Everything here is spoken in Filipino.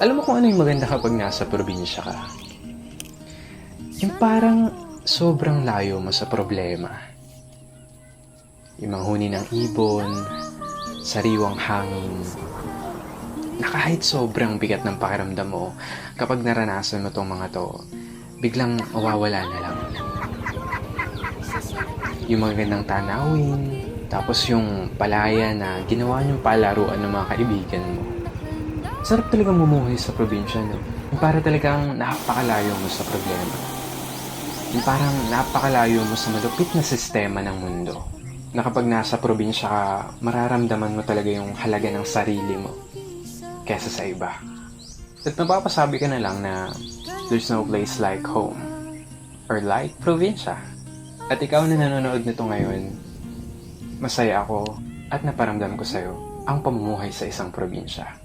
Alam mo kung ano yung maganda kapag nasa probinsya ka? Yung parang sobrang layo mo sa problema. Yung manghuni ng ibon, sariwang hangin, na kahit sobrang bigat ng pakiramdam mo, kapag naranasan mo tong mga to, biglang mawawala na lang. Yung magandang tanawin, tapos yung palaya na ginawa niyong palaruan ng mga kaibigan mo. Sarap talagang mumuhay sa probinsya, no? Yung para talagang napakalayo mo sa problema. Yung parang napakalayo mo sa malupit na sistema ng mundo. Na kapag nasa probinsya ka, mararamdaman mo talaga yung halaga ng sarili mo kesa sa iba. At mapapasabi ka na lang na there's no place like home or like probinsya. At ikaw na nanonood nito ngayon, masaya ako at naparamdam ko sa'yo ang pamumuhay sa isang probinsya.